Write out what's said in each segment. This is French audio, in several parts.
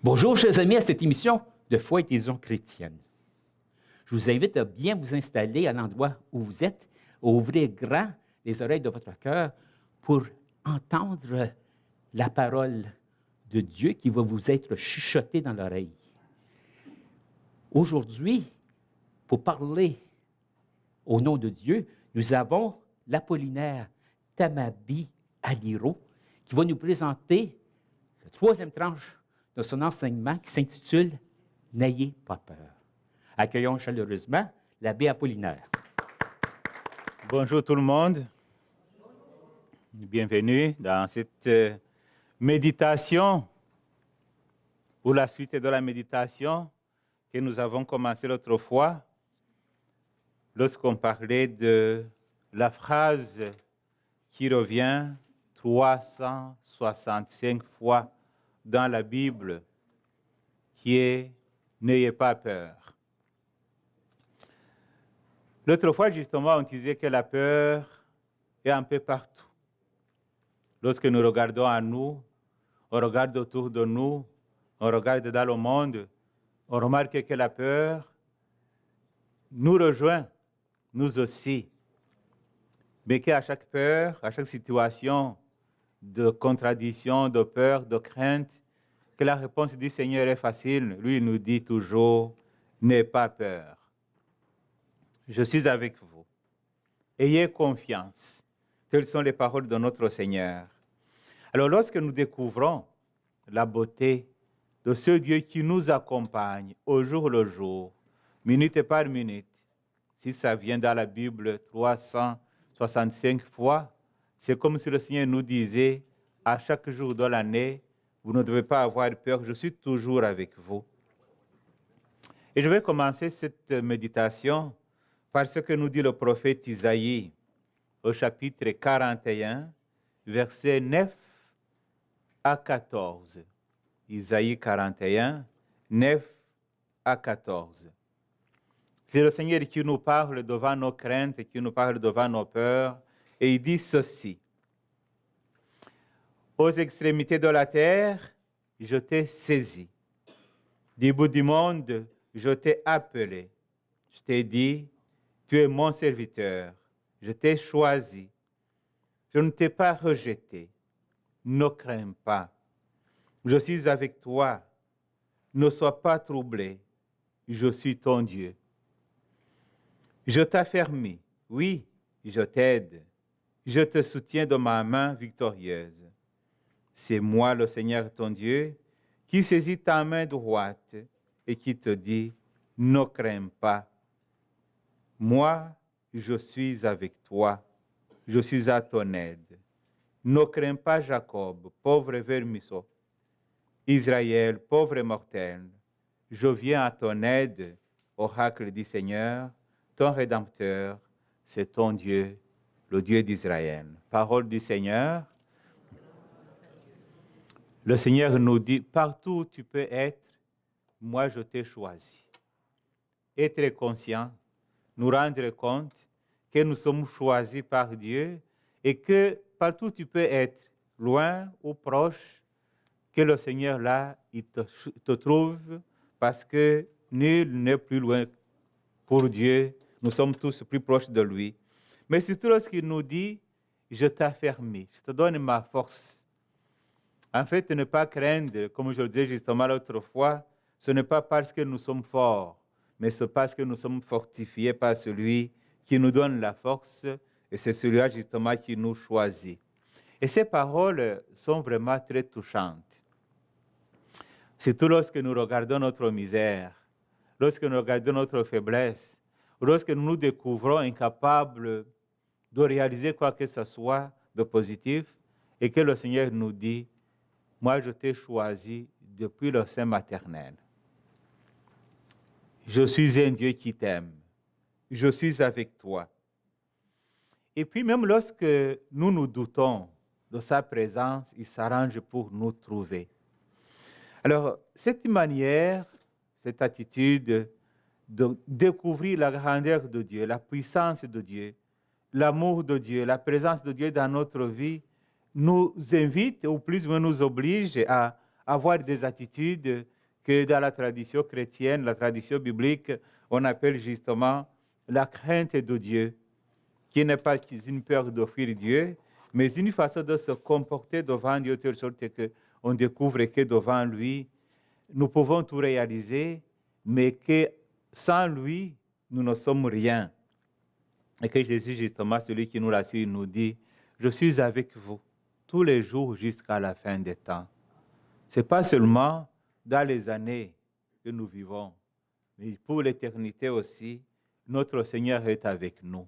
Bonjour, chers amis, à cette émission de Foi et Vision chrétienne. Je vous invite à bien vous installer à l'endroit où vous êtes, à ouvrir grand les oreilles de votre cœur pour entendre la parole de Dieu qui va vous être chuchotée dans l'oreille. Aujourd'hui, pour parler au nom de Dieu, nous avons l'Apollinaire Tamabi Aliro qui va nous présenter la troisième tranche de son enseignement qui s'intitule « N'ayez pas peur ». Accueillons chaleureusement l'abbé Apollinaire. Bonjour tout le monde. Bienvenue dans cette méditation, ou la suite de la méditation que nous avons commencé l'autre fois, lorsqu'on parlait de la phrase qui revient 365 fois dans la Bible, qui est « N'ayez pas peur ». L'autre fois, justement, on disait que la peur est un peu partout. Lorsque nous regardons à nous, on regarde autour de nous, on regarde dans le monde, on remarque que la peur nous rejoint, nous aussi. Mais qu'à chaque peur, à chaque situation de contradiction, de peur, de crainte, que la réponse du Seigneur est facile. Lui, il nous dit toujours, n'aie pas peur. Je suis avec vous. Ayez confiance. Telles sont les paroles de notre Seigneur. Alors, lorsque nous découvrons la beauté de ce Dieu qui nous accompagne au jour le jour, minute par minute, si ça vient dans la Bible 365 fois, c'est comme si le Seigneur nous disait, à chaque jour de l'année, vous ne devez pas avoir peur, je suis toujours avec vous. Et je vais commencer cette méditation par ce que nous dit le prophète Isaïe au chapitre 41, versets 9 à 14. Isaïe 41, 9 à 14. C'est le Seigneur qui nous parle devant nos craintes, qui nous parle devant nos peurs, et il dit ceci. Aux extrémités de la terre, je t'ai saisi. Du bout du monde, je t'ai appelé. Je t'ai dit, tu es mon serviteur. Je t'ai choisi. Je ne t'ai pas rejeté. Ne crains pas. Je suis avec toi. Ne sois pas troublé. Je suis ton Dieu. Je t'affermis. Oui, je t'aide. Je te soutiens de ma main victorieuse. C'est moi, le Seigneur ton Dieu, qui saisit ta main droite et qui te dit, ne crains pas. Moi, je suis avec toi. Je suis à ton aide. Ne crains pas, Jacob, pauvre vermisseau. Israël, pauvre mortel. Je viens à ton aide, oracle du Seigneur, ton Rédempteur, c'est ton Dieu, le Dieu d'Israël. Parole du Seigneur. Le Seigneur nous dit, partout où tu peux être, moi je t'ai choisi. Être conscient, nous rendre compte que nous sommes choisis par Dieu et que partout où tu peux être, loin ou proche, que le Seigneur là, il te trouve parce que nul n'est plus loin pour Dieu. Nous sommes tous plus proches de lui. Mais surtout lorsqu'il nous dit, je t'affermis, je te donne ma force. En fait, ne pas craindre, comme je le disais justement l'autre fois, ce n'est pas parce que nous sommes forts, mais c'est parce que nous sommes fortifiés par celui qui nous donne la force, et c'est celui-là justement qui nous choisit. Et ces paroles sont vraiment très touchantes. Surtout lorsque nous regardons notre misère, lorsque nous regardons notre faiblesse, lorsque nous nous découvrons incapables de réaliser quoi que ce soit de positif, et que le Seigneur nous dit, moi, je t'ai choisi depuis le sein maternel. Je suis un Dieu qui t'aime. Je suis avec toi. Et puis, même lorsque nous nous doutons de sa présence, il s'arrange pour nous trouver. Alors, cette manière, cette attitude de découvrir la grandeur de Dieu, la puissance de Dieu, l'amour de Dieu, la présence de Dieu dans notre vie, nous invite, ou plus ou moins nous oblige à avoir des attitudes que dans la tradition chrétienne, la tradition biblique, on appelle justement la crainte de Dieu, qui n'est pas une peur d'offrir Dieu, mais une façon de se comporter devant Dieu, de telle sorte qu'on découvre que devant lui, nous pouvons tout réaliser, mais que sans lui, nous ne sommes rien. Et que Jésus, justement, celui qui nous rassure, nous dit, je suis avec vous tous les jours jusqu'à la fin des temps. Ce n'est pas seulement dans les années que nous vivons, mais pour l'éternité aussi, notre Seigneur est avec nous.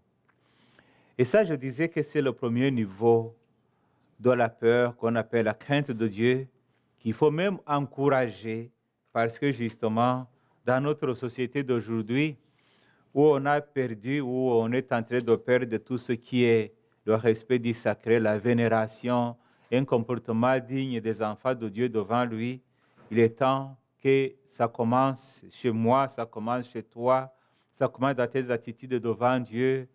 Et ça, je disais que c'est le premier niveau de la peur qu'on appelle la crainte de Dieu, qu'il faut même encourager, parce que justement, dans notre société d'aujourd'hui, où on a perdu, où on est en train de perdre tout ce qui est le respect du sacré, la vénération, un comportement digne des enfants de Dieu devant lui, il est temps que ça commence chez moi, ça commence chez toi, ça commence dans tes attitudes devant Dieu,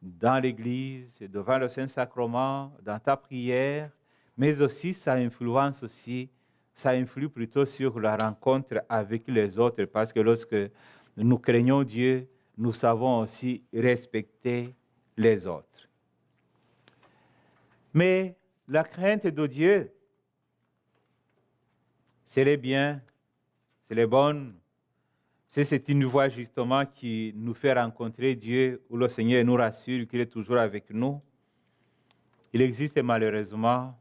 dans l'Église, devant le Saint-Sacrement, dans ta prière, mais aussi ça influe plutôt sur la rencontre avec les autres, parce que lorsque nous craignons Dieu, nous savons aussi respecter les autres. Mais la crainte de Dieu, c'est les biens, c'est les bonnes. C'est une voie justement qui nous fait rencontrer Dieu, où le Seigneur nous rassure qu'il est toujours avec nous. Il existe malheureusement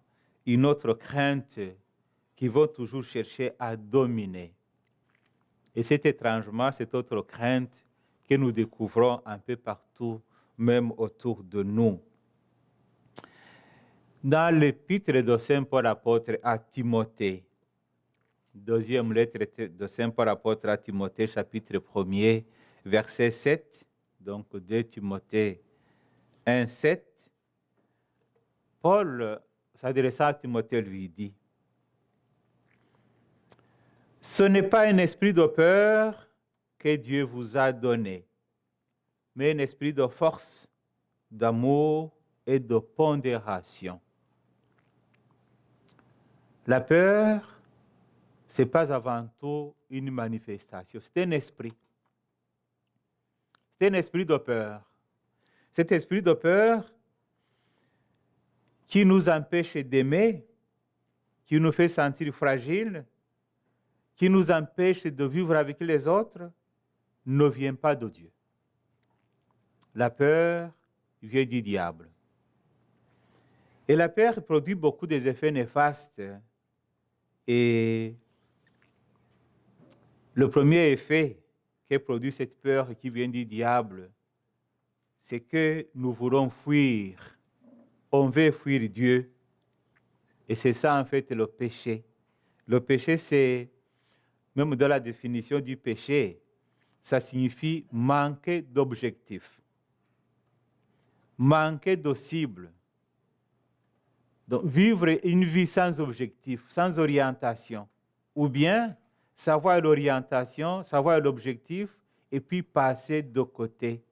une autre crainte qui va toujours chercher à dominer. Et c'est étrangement cette autre crainte que nous découvrons un peu partout, même autour de nous. Dans l'épître de Saint Paul apôtre à Timothée, deuxième lettre de Saint Paul apôtre à Timothée, chapitre 1er, verset 7, donc 2 Timothée 1, 7, Paul, s'adressant à Timothée, lui dit, « Ce n'est pas un esprit de peur que Dieu vous a donné, mais un esprit de force, d'amour et de pondération. » La peur, ce n'est pas avant tout une manifestation, c'est un esprit. C'est un esprit de peur. Cet esprit de peur qui nous empêche d'aimer, qui nous fait sentir fragiles, qui nous empêche de vivre avec les autres, ne vient pas de Dieu. La peur vient du diable. Et la peur produit beaucoup d'effets néfastes. Et le premier effet que produit cette peur qui vient du diable, c'est que nous voulons fuir. On veut fuir Dieu. Et c'est ça en fait le péché. Le péché, c'est, même dans la définition du péché, ça signifie manquer d'objectif, manquer de cible. Donc, vivre une vie sans objectif, sans orientation, ou bien savoir l'orientation, savoir l'objectif, et puis passer de côté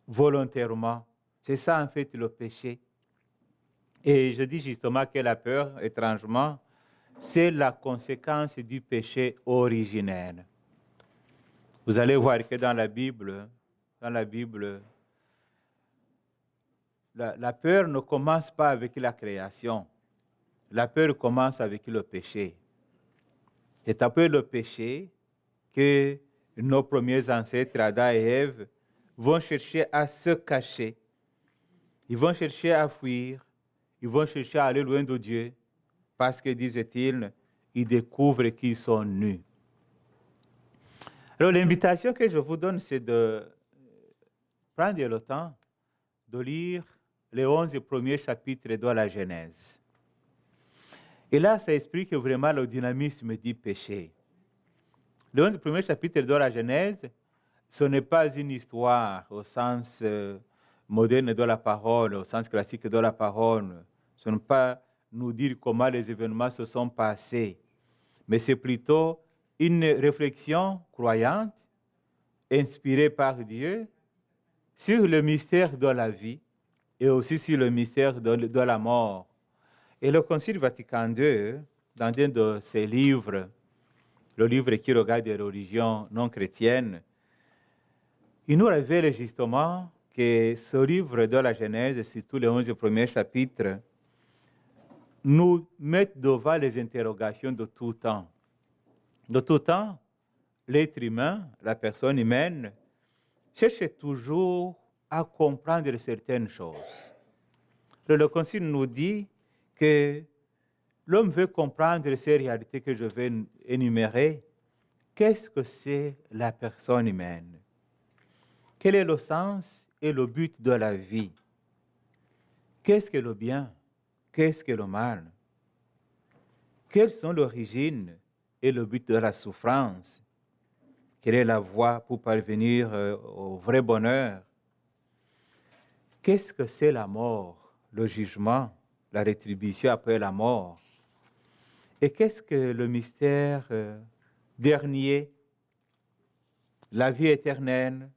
volontairement. C'est ça en fait le péché. Et je dis justement que la peur, étrangement, c'est la conséquence du péché originel. Vous allez voir que dans la Bible, la peur ne commence pas avec la création. La peur commence avec le péché. C'est après le péché que nos premiers ancêtres, Adam et Ève, vont chercher à se cacher. Ils vont chercher à fuir. Ils vont chercher à aller loin de Dieu. Parce que, disait-il, ils découvrent qu'ils sont nus. Alors l'invitation que je vous donne, c'est de prendre le temps de lire les 11 premiers chapitres de la Genèse. Et là, ça explique vraiment le dynamisme du péché. Les 11 premiers chapitres de la Genèse, ce n'est pas une histoire au sens moderne de la parole, au sens classique de la parole. Ce n'est pas nous dire comment les événements se sont passés, mais c'est plutôt une réflexion croyante, inspirée par Dieu, sur le mystère de la vie et aussi sur le mystère de la mort. Et le Concile Vatican II dans un de ses livres, le livre qui regarde les religions non chrétiennes, il nous révèle justement que ce livre de la Genèse, surtout les 11 premiers chapitres, nous met devant les interrogations de tout temps. De tout temps, l'être humain, la personne humaine, cherche toujours à comprendre certaines choses. Le Concile nous dit que l'homme veut comprendre ces réalités que je vais énumérer. Qu'est-ce que c'est la personne humaine? Quel est le sens et le but de la vie? Qu'est-ce que le bien? Qu'est-ce que le mal? Quelles sont l'origine et le but de la souffrance? Quelle est la voie pour parvenir au vrai bonheur? Qu'est-ce que c'est la mort, le jugement, la rétribution après la mort? Et qu'est-ce que le mystère dernier, la vie éternelle?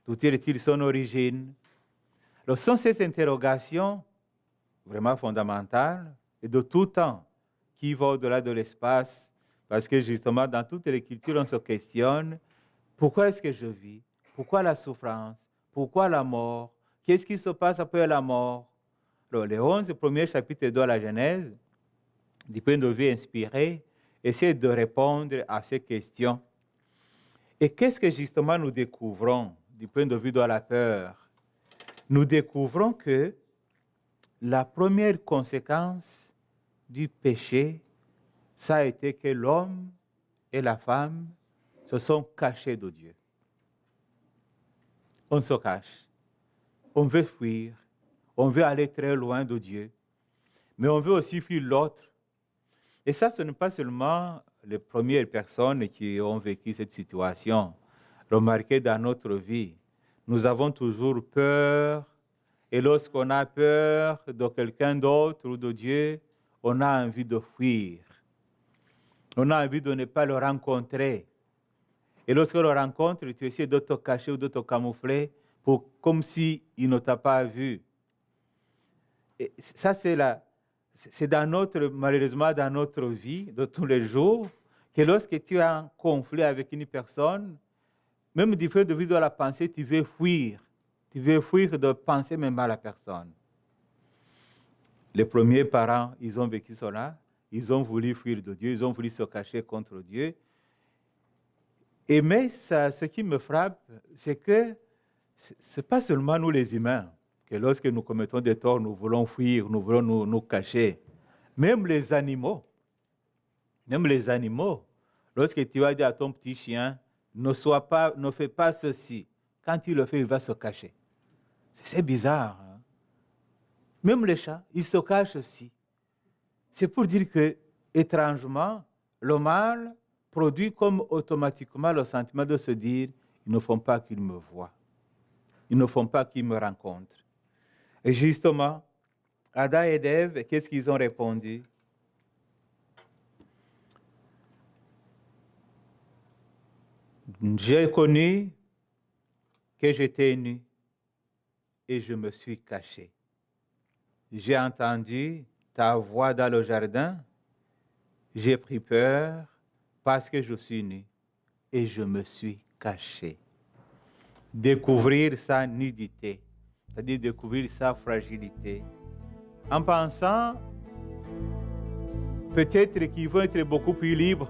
D'où tire-t-il son origine? Ce sont ces interrogations vraiment fondamentales et de tout temps qui vont au-delà de l'espace, parce que justement dans toutes les cultures on se questionne pourquoi est-ce que je vis? Pourquoi la souffrance? Pourquoi la mort? Qu'est-ce qui se passe après la mort? Alors, les 11 premiers chapitres de la Genèse, du point de vue inspiré, essaient de répondre à ces questions. Et qu'est-ce que justement nous découvrons du point de vue de la peur? Nous découvrons que la première conséquence du péché, ça a été que l'homme et la femme se sont cachés de Dieu. On se cache, on veut fuir, on veut aller très loin de Dieu, mais on veut aussi fuir l'autre. Et ça, ce n'est pas seulement les premières personnes qui ont vécu cette situation. Remarquez dans notre vie, nous avons toujours peur, et lorsqu'on a peur de quelqu'un d'autre ou de Dieu, on a envie de fuir. On a envie de ne pas le rencontrer. Et lorsqu'on le rencontre, tu essaies de te cacher ou de te camoufler comme s'il ne t'a pas vu. Et ça, c'est malheureusement dans notre vie de tous les jours, que lorsque tu as un conflit avec une personne, même du fait de vue de la pensée, tu veux fuir. Tu veux fuir de penser même à la personne. Les premiers parents, ils ont vécu cela. Ils ont voulu fuir de Dieu. Ils ont voulu se cacher contre Dieu. Mais ce qui me frappe, c'est que ce n'est pas seulement nous les humains, que lorsque nous commettons des torts, nous voulons fuir, nous voulons nous cacher. Même les animaux, lorsque tu vas dire à ton petit chien, ne fais pas ceci. Quand tu le fais, il va se cacher. C'est bizarre. Hein? Même les chats, ils se cachent aussi. C'est pour dire que, étrangement, le mal produit comme automatiquement le sentiment de se dire, ils ne font pas qu'ils me voient. Ils ne font pas qu'ils me rencontrent. Et justement, Adam et Ève, qu'est-ce qu'ils ont répondu? J'ai connu que j'étais nu et je me suis caché. J'ai entendu ta voix dans le jardin, j'ai pris peur parce que je suis nu et je me suis caché. Découvrir sa nudité, c'est-à-dire découvrir sa fragilité, en pensant peut-être qu'ils vont être beaucoup plus libres,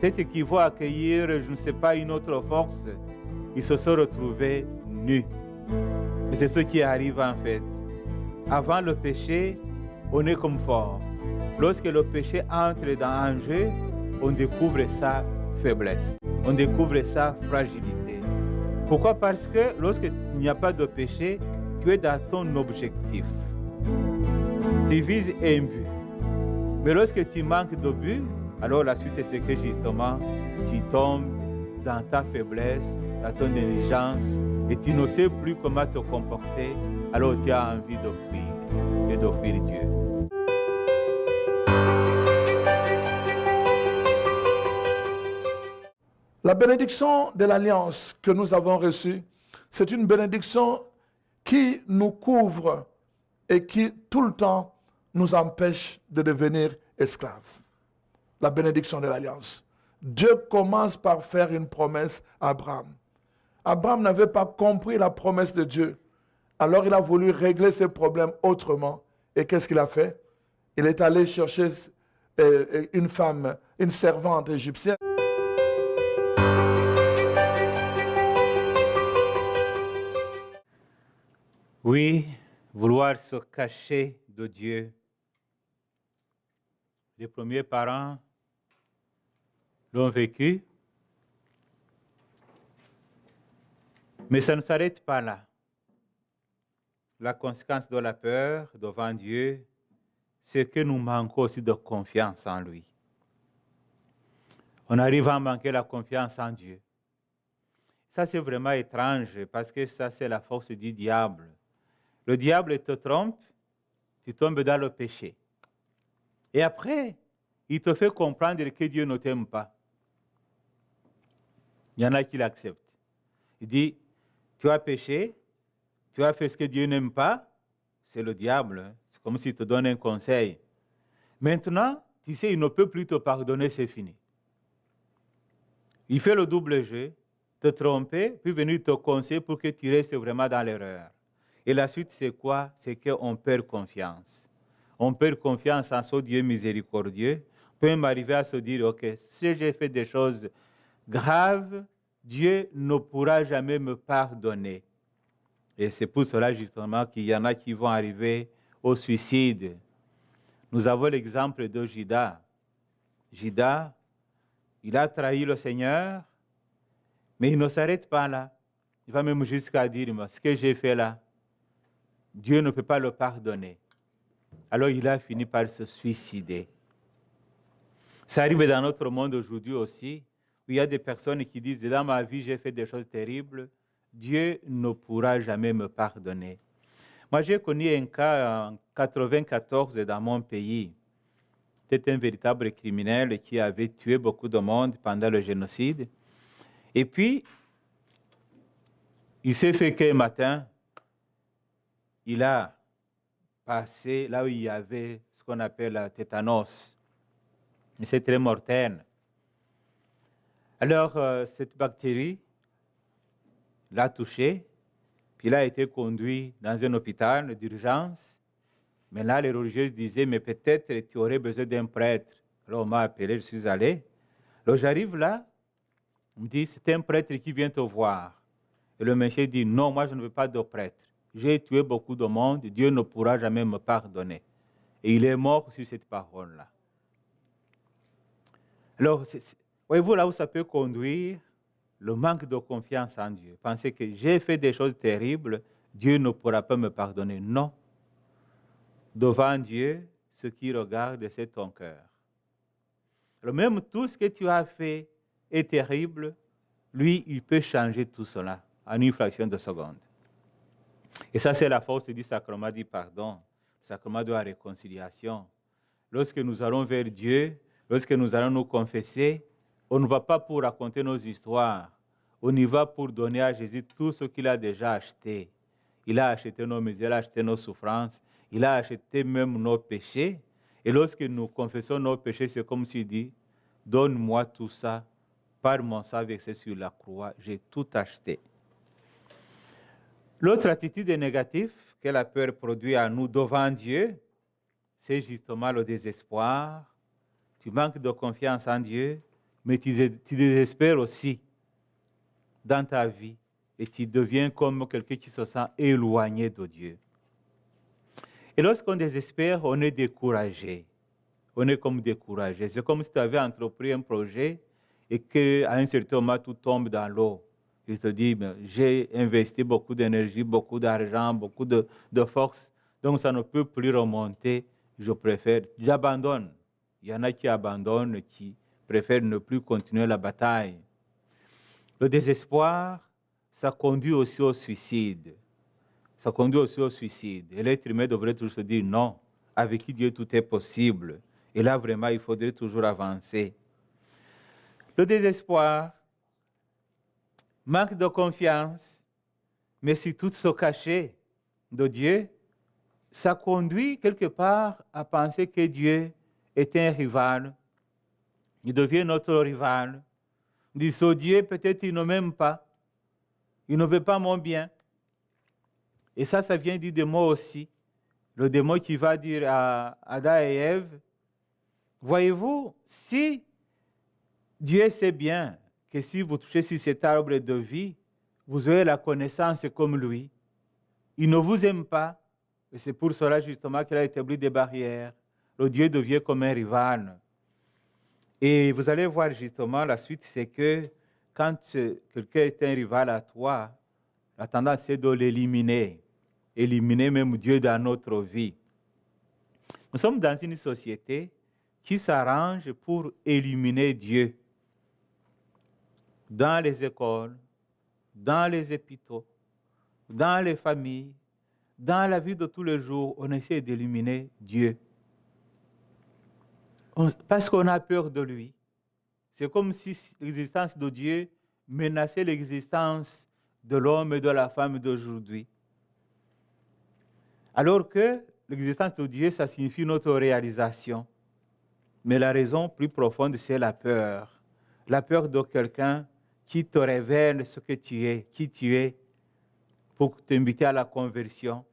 peut-être qu'ils vont accueillir, je ne sais pas, une autre force. Ils se sont retrouvés nus. Et c'est ce qui arrive en fait. Avant le péché, on est comme fort. Lorsque le péché entre en jeu, on découvre sa faiblesse, on découvre sa fragilité. Pourquoi? Parce que lorsqu'il n'y a pas de péché, tu es dans ton objectif. Tu vises un but. Mais lorsque tu manques de but, alors la suite c'est que justement, tu tombes dans ta faiblesse, dans ton négligence, et tu ne sais plus comment te comporter, alors tu as envie de fuir et de fuir Dieu. La bénédiction de l'alliance que nous avons reçue, c'est une bénédiction qui nous couvre et qui tout le temps nous empêche de devenir esclave. La bénédiction de l'alliance. Dieu commence par faire une promesse à Abraham. Abraham n'avait pas compris la promesse de Dieu. Alors il a voulu régler ses problèmes autrement. Et qu'est-ce qu'il a fait? Il est allé chercher une femme, une servante égyptienne. Oui, vouloir se cacher de Dieu. Les premiers parents l'ont vécu, mais ça ne s'arrête pas là. La conséquence de la peur devant Dieu, c'est que nous manquons aussi de confiance en lui. On arrive à manquer la confiance en Dieu. Ça, c'est vraiment étrange parce que ça, c'est la force du diable. Le diable te trompe, tu tombes dans le péché. Et après, il te fait comprendre que Dieu ne t'aime pas. Il y en a qui l'acceptent. Il dit, tu as péché, tu as fait ce que Dieu n'aime pas, c'est le diable. Hein? C'est comme s'il te donne un conseil. Maintenant, tu sais, il ne peut plus te pardonner, c'est fini. Il fait le double jeu, te tromper, puis venir te conseiller pour que tu restes vraiment dans l'erreur. Et la suite, c'est quoi? C'est qu'on perd confiance. On perd confiance en ce Dieu miséricordieux. On peut même arriver à se dire, OK, si j'ai fait des choses graves, Dieu ne pourra jamais me pardonner. Et c'est pour cela justement qu'il y en a qui vont arriver au suicide. Nous avons l'exemple de Judas. Judas, il a trahi le Seigneur, mais il ne s'arrête pas là. Il va même jusqu'à dire, ce que j'ai fait là, Dieu ne peut pas le pardonner. Alors il a fini par se suicider. Ça arrive dans notre monde aujourd'hui aussi, où il y a des personnes qui disent, dans ma vie, j'ai fait des choses terribles, Dieu ne pourra jamais me pardonner. Moi, j'ai connu un cas en 1994 dans mon pays. C'était un véritable criminel qui avait tué beaucoup de monde pendant le génocide. Et puis, il s'est fait qu'un matin, il a passé là où il y avait ce qu'on appelle la tétanos. Et c'est très mortel. Alors, cette bactérie l'a touché, puis il a été conduit dans un hôpital d'urgence. Mais là, les religieuses disaient, mais peut-être tu aurais besoin d'un prêtre. Alors, on m'a appelé, je suis allé. Alors, j'arrive là, on me dit, c'est un prêtre qui vient te voir. Et le monsieur dit, non, moi, je ne veux pas de prêtre. J'ai tué beaucoup de monde, Dieu ne pourra jamais me pardonner. Et il est mort sur cette parole-là. Alors, voyez-vous là où ça peut conduire? Le manque de confiance en Dieu. Penser que j'ai fait des choses terribles, Dieu ne pourra pas me pardonner. Non. Devant Dieu, ce qui regarde, c'est ton cœur. Alors même tout ce que tu as fait est terrible, lui, il peut changer tout cela en une fraction de seconde. Et ça, c'est la force du sacrement du pardon, le sacrement de la réconciliation. Lorsque nous allons vers Dieu, lorsque nous allons nous confesser, on ne va pas pour raconter nos histoires, on y va pour donner à Jésus tout ce qu'il a déjà acheté. Il a acheté nos misères, il a acheté nos souffrances, il a acheté même nos péchés. Et lorsque nous confessons nos péchés, c'est comme s'il dit, donne-moi tout ça, par mon sang versé sur la croix, j'ai tout acheté. L'autre attitude négative que la peur produit à nous devant Dieu, c'est justement le désespoir. Tu manques de confiance en Dieu, mais tu désespères aussi dans ta vie et tu deviens comme quelqu'un qui se sent éloigné de Dieu. Et lorsqu'on désespère, on est découragé. On est comme découragé. C'est comme si tu avais entrepris un projet et qu'à un certain moment, tout tombe dans l'eau. Il te dit, j'ai investi beaucoup d'énergie, beaucoup d'argent, beaucoup de force, donc ça ne peut plus remonter. J'abandonne. Il y en a qui abandonnent, qui préfèrent ne plus continuer la bataille. Le désespoir, ça conduit aussi au suicide. Ça conduit aussi au suicide. Et l'être humain devrait toujours se dire non, avec qui Dieu tout est possible. Et là, vraiment, il faudrait toujours avancer. Le désespoir, manque de confiance, mais surtout se cacher de Dieu, ça conduit quelque part à penser que Dieu est un rival. Il devient notre rival. On dit, ce Dieu, peut-être il ne m'aime pas. Il ne veut pas mon bien. Et ça vient du démon aussi. Le démon qui va dire à Adam et Ève, voyez-vous, si Dieu sait bien que si vous touchez sur cet arbre de vie, vous aurez la connaissance comme lui. Il ne vous aime pas. Et c'est pour cela justement qu'il a établi des barrières. Le Dieu devient comme un rival. Et vous allez voir justement la suite, c'est que quand quelqu'un est un rival à toi, la tendance c'est de l'éliminer. Éliminer même Dieu dans notre vie. Nous sommes dans une société qui s'arrange pour éliminer Dieu. Dans les écoles, dans les hôpitaux, dans les familles, dans la vie de tous les jours, on essaie d'éliminer Dieu. Parce qu'on a peur de lui. C'est comme si l'existence de Dieu menaçait l'existence de l'homme et de la femme d'aujourd'hui. Alors que l'existence de Dieu, ça signifie notre réalisation. Mais la raison plus profonde, c'est la peur. La peur de quelqu'un qui te révèle ce que tu es, qui tu es, pour t'inviter à la conversion.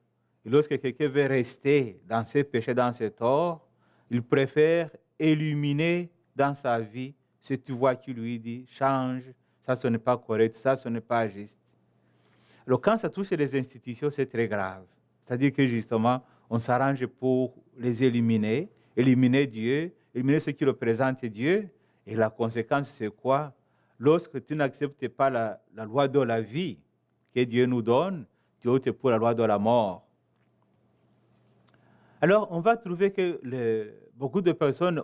Et lorsque quelqu'un veut rester dans ses péchés, dans ses torts, il préfère éliminer dans sa vie ce que tu vois qui lui dit, change, ça ce n'est pas correct, ça ce n'est pas juste. Alors quand ça touche les institutions, c'est très grave. C'est-à-dire que justement, on s'arrange pour les éliminer, éliminer Dieu, éliminer ce qui représente Dieu. Et la conséquence, c'est quoi? Lorsque tu n'acceptes pas la loi de la vie que Dieu nous donne, tu optes pour la loi de la mort. Alors, on va trouver que beaucoup de personnes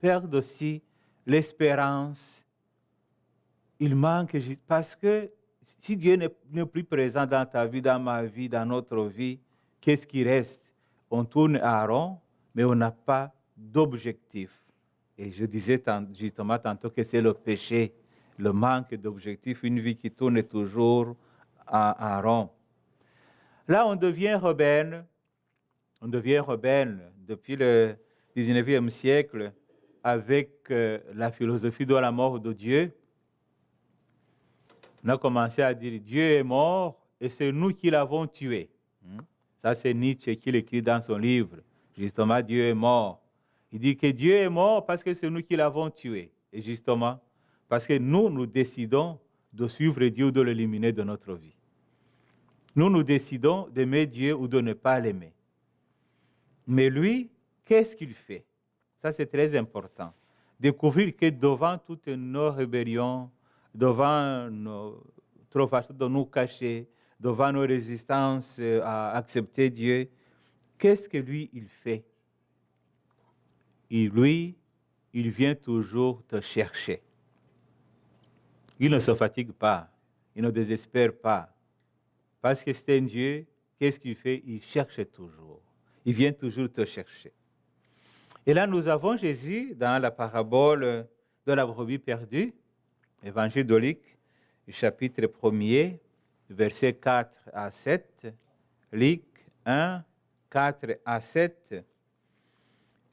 perdent aussi l'espérance. Il manque, parce que si Dieu n'est plus présent dans ta vie, dans ma vie, dans notre vie, qu'est-ce qui reste? On tourne à rond, mais on n'a pas d'objectif. Et je disais justement tantôt que c'est le péché, le manque d'objectif, une vie qui tourne toujours en rond. Là, on devient rebelle. On devient rebelle depuis le 19e siècle avec la philosophie de la mort de Dieu. On a commencé à dire Dieu est mort et c'est nous qui l'avons tué. Ça, c'est Nietzsche qui l'écrit dans son livre. Justement, Dieu est mort. Il dit que Dieu est mort parce que c'est nous qui l'avons tué. Et justement, parce que nous décidons de suivre Dieu ou de l'éliminer de notre vie. Nous décidons d'aimer Dieu ou de ne pas l'aimer. Mais lui, qu'est-ce qu'il fait? Ça, c'est très important. Découvrir que devant toutes nos rébellions, devant notre façon de nous cacher, devant nos résistances à accepter Dieu, qu'est-ce que lui, il fait? Et lui, il vient toujours te chercher. Il ne se fatigue pas, il ne désespère pas. Parce que c'est un Dieu, qu'est-ce qu'il fait? Il cherche toujours. Il vient toujours te chercher. Et là, nous avons Jésus dans la parabole de la brebis perdue, Évangile de Luc, chapitre 1er, versets 4 à 7. Luc 1, 4 à 7.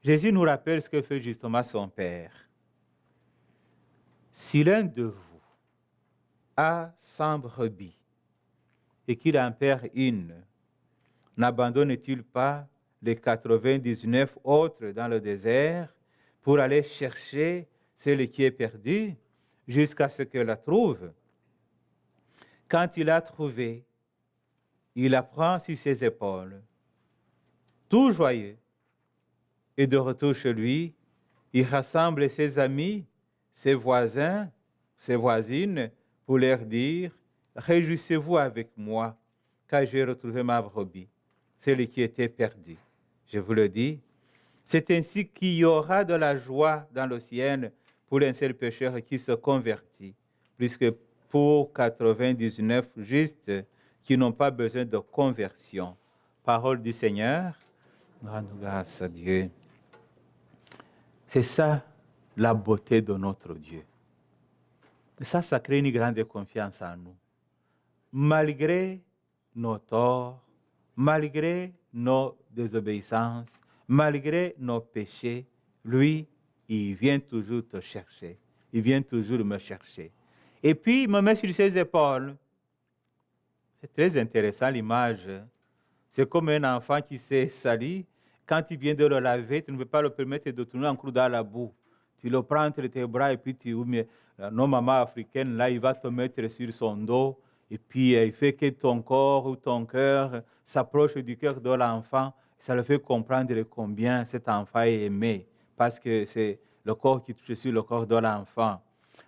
Jésus nous rappelle ce que fait justement son Père. Si l'un de vous a 100 brebis et qu'il en perd une, n'abandonne-t-il pas les 99 autres dans le désert pour aller chercher celle qui est perdue jusqu'à ce qu'elle la trouve? Quand il l'a trouvée, il la prend sur ses épaules, tout joyeux, et de retour chez lui, il rassemble ses amis, ses voisins, ses voisines, pour leur dire « Réjouissez-vous avec moi, car j'ai retrouvé ma brebis, celle qui était perdue. » Je vous le dis, c'est ainsi qu'il y aura de la joie dans le ciel pour un seul pécheur qui se convertit, plus que pour 99 justes qui n'ont pas besoin de conversion. Parole du Seigneur, rends grâce à Dieu. C'est ça la beauté de notre Dieu. Et ça crée une grande confiance en nous. Malgré nos torts, malgré nos désobéissances, malgré nos péchés, lui, il vient toujours te chercher. Il vient toujours me chercher. Et puis, il me met sur ses épaules. C'est très intéressant l'image. C'est comme un enfant qui s'est sali. Quand il vient de le laver, tu ne peux pas le permettre de tourner encore dans la boue. Tu le prends entre tes bras et puis nos mamans africaines, là, il va te mettre sur son dos. Et puis, il fait que ton corps ou ton cœur s'approche du cœur de l'enfant. Ça le fait comprendre combien cet enfant est aimé. Parce que c'est le corps qui touche sur le corps de l'enfant.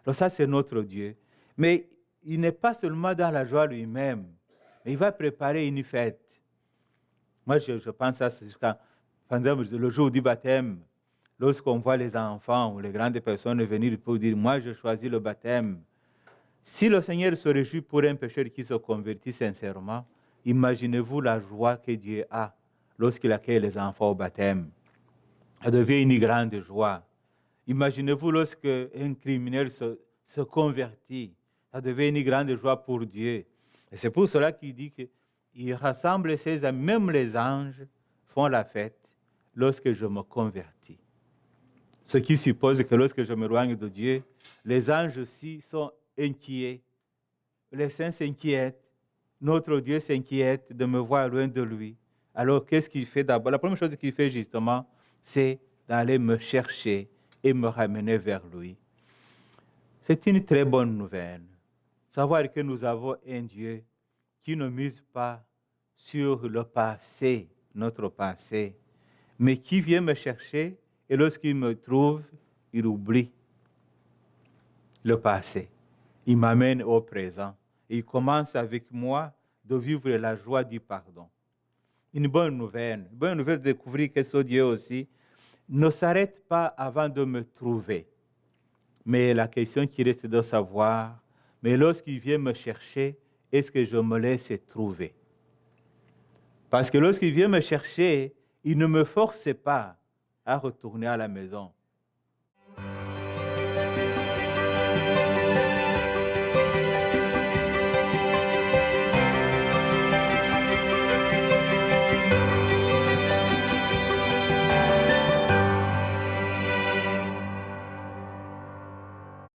Alors ça, c'est notre Dieu. Mais il n'est pas seulement dans la joie lui-même. Mais il va préparer une fête. Moi, je pense à ça pendant le jour du baptême. Lorsqu'on voit les enfants ou les grandes personnes venir pour dire « Moi, je choisis le baptême ». Si le Seigneur se réjouit pour un pécheur qui se convertit sincèrement, imaginez-vous la joie que Dieu a lorsqu'il accueille les enfants au baptême. Ça devient une grande joie. Imaginez-vous lorsque un criminel se convertit. Ça devient une grande joie pour Dieu. Et c'est pour cela qu'il dit qu'il rassemble ses amis. Même les anges font la fête lorsque je me convertis. Ce qui suppose que lorsque je m'éloigne de Dieu, les anges aussi sont inquiets. Les saints s'inquiètent. Notre Dieu s'inquiète de me voir loin de lui. Alors, qu'est-ce qu'il fait d'abord? La première chose qu'il fait justement, c'est d'aller me chercher et me ramener vers lui. C'est une très bonne nouvelle. Savoir que nous avons un Dieu qui ne mise pas sur le passé, notre passé, mais qui vient me chercher et lorsqu'il me trouve, il oublie le passé. Il m'amène au présent. Et il commence avec moi de vivre la joie du pardon. Une bonne nouvelle de découvrir que ce Dieu aussi ne s'arrête pas avant de me trouver. Mais la question qui reste de savoir, mais lorsqu'il vient me chercher, est-ce que je me laisse trouver? Parce que lorsqu'il vient me chercher, il ne me force pas à retourner à la maison.